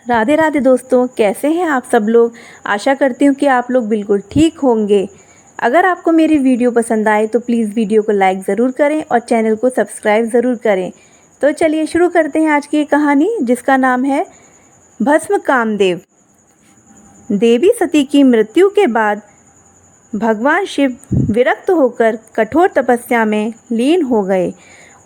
राधे राधे दोस्तों, कैसे हैं आप सब लोग। आशा करती हूँ कि आप लोग बिल्कुल ठीक होंगे। अगर आपको मेरी वीडियो पसंद आए तो प्लीज़ वीडियो को लाइक ज़रूर करें और चैनल को सब्सक्राइब ज़रूर करें। तो चलिए शुरू करते हैं आज की ये कहानी, जिसका नाम है भस्म कामदेव। देवी सती की मृत्यु के बाद भगवान शिव विरक्त होकर कठोर तपस्या में लीन हो गए।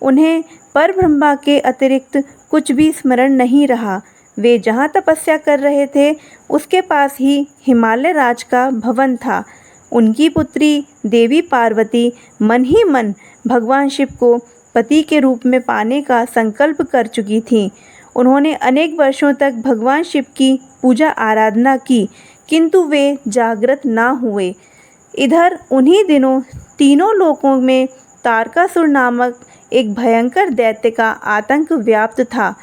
उन्हें परब्रह्मा के अतिरिक्त कुछ भी स्मरण नहीं रहा। वे जहाँ तपस्या कर रहे थे उसके पास ही हिमालय राज का भवन था। उनकी पुत्री देवी पार्वती मन ही मन भगवान शिव को पति के रूप में पाने का संकल्प कर चुकी थीं। उन्होंने अनेक वर्षों तक भगवान शिव की पूजा आराधना की, किंतु वे जागृत ना हुए। इधर उन्हीं दिनों तीनों लोकों में तारकासुर नामक एक भयंकर दैत्य का आतंक व्याप्त था।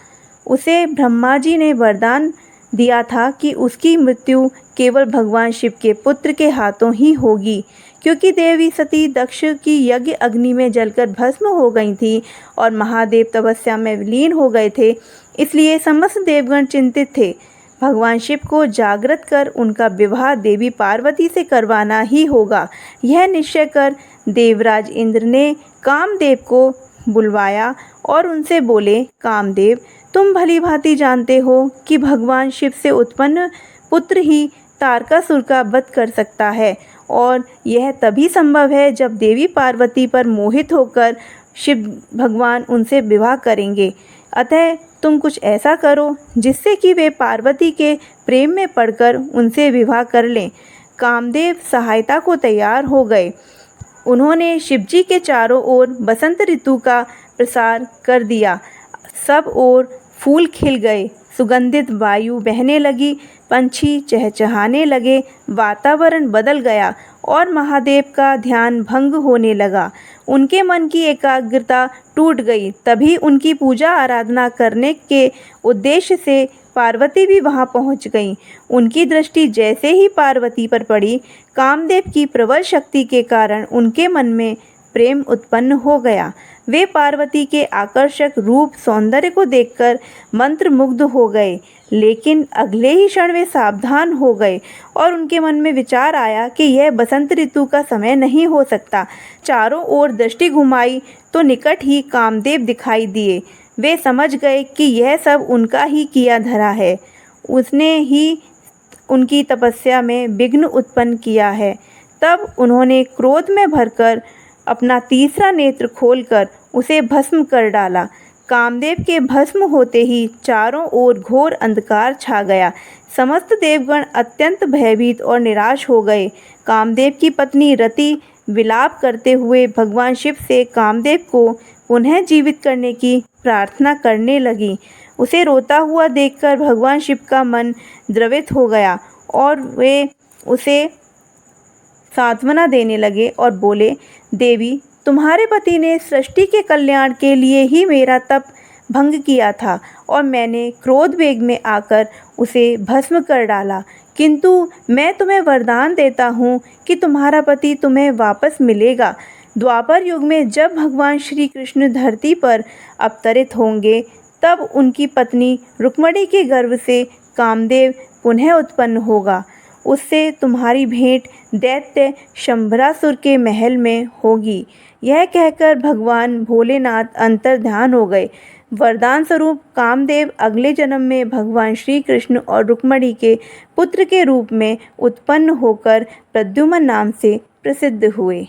उसे ब्रह्मा जी ने वरदान दिया था कि उसकी मृत्यु केवल भगवान शिव के पुत्र के हाथों ही होगी, क्योंकि देवी सती दक्ष की यज्ञ अग्नि में जलकर भस्म हो गई थी और महादेव तपस्या में लीन हो गए थे। इसलिए समस्त देवगण चिंतित थे। भगवान शिव को जागृत कर उनका विवाह देवी पार्वती से करवाना ही होगा। यह निश्चय कर देवराज इंद्र ने कामदेव को बुलवाया और उनसे बोले, कामदेव, तुम भली भांति जानते हो कि भगवान शिव से उत्पन्न पुत्र ही तारकासुर का वध कर सकता है, और यह तभी संभव है जब देवी पार्वती पर मोहित होकर शिव भगवान उनसे विवाह करेंगे। अतः तुम कुछ ऐसा करो जिससे कि वे पार्वती के प्रेम में पड़कर उनसे विवाह कर लें। कामदेव सहायता को तैयार हो गए। उन्होंने शिवजी के चारों ओर बसंत ऋतु का प्रसार कर दिया। सब ओर फूल खिल गए, सुगंधित वायु बहने लगी, पंछी चहचहाने लगे, वातावरण बदल गया और महादेव का ध्यान भंग होने लगा। उनके मन की एकाग्रता टूट गई। तभी उनकी पूजा आराधना करने के उद्देश्य से पार्वती भी वहां पहुंच गईं। उनकी दृष्टि जैसे ही पार्वती पर पड़ी, कामदेव की प्रबल शक्ति के कारण उनके मन में प्रेम उत्पन्न हो गया। वे पार्वती के आकर्षक रूप सौंदर्य को देखकर मंत्रमुग्ध हो गए, लेकिन अगले ही क्षण वे सावधान हो गए और उनके मन में विचार आया कि यह बसंत ऋतु का समय नहीं हो सकता। चारों ओर दृष्टि घुमाई तो निकट ही कामदेव दिखाई दिए। वे समझ गए कि यह सब उनका ही किया धरा है। उसने ही उनकी तपस्या में विघ्न उत्पन्न किया है। तब उन्होंने क्रोध में भरकर अपना तीसरा नेत्र खोलकर उसे भस्म कर डाला। कामदेव के भस्म होते ही चारों ओर घोर अंधकार छा गया। समस्त देवगण अत्यंत भयभीत और निराश हो गए। कामदेव की पत्नी रति विलाप करते हुए भगवान शिव से कामदेव को पुनः जीवित करने की प्रार्थना करने लगी। उसे रोता हुआ देखकर भगवान शिव का मन द्रवित हो गया और वे उसे सांत्वना देने लगे और बोले, देवी, तुम्हारे पति ने सृष्टि के कल्याण के लिए ही मेरा तप भंग किया था और मैंने क्रोध वेग में आकर उसे भस्म कर डाला, किंतु मैं तुम्हें वरदान देता हूँ कि तुम्हारा पति तुम्हें वापस मिलेगा। द्वापर युग में जब भगवान श्री कृष्ण धरती पर अवतरित होंगे, तब उनकी पत्नी रुक्मिणी के गर्भ से कामदेव पुनः उत्पन्न होगा। उससे तुम्हारी भेंट दैत्य शंभरासुर के महल में होगी। यह कहकर भगवान भोलेनाथ अंतर्ध्यान हो गए। वरदान स्वरूप कामदेव अगले जन्म में भगवान श्री कृष्ण और रुक्मिणी के पुत्र के रूप में उत्पन्न होकर प्रद्युम्न नाम से प्रसिद्ध हुए।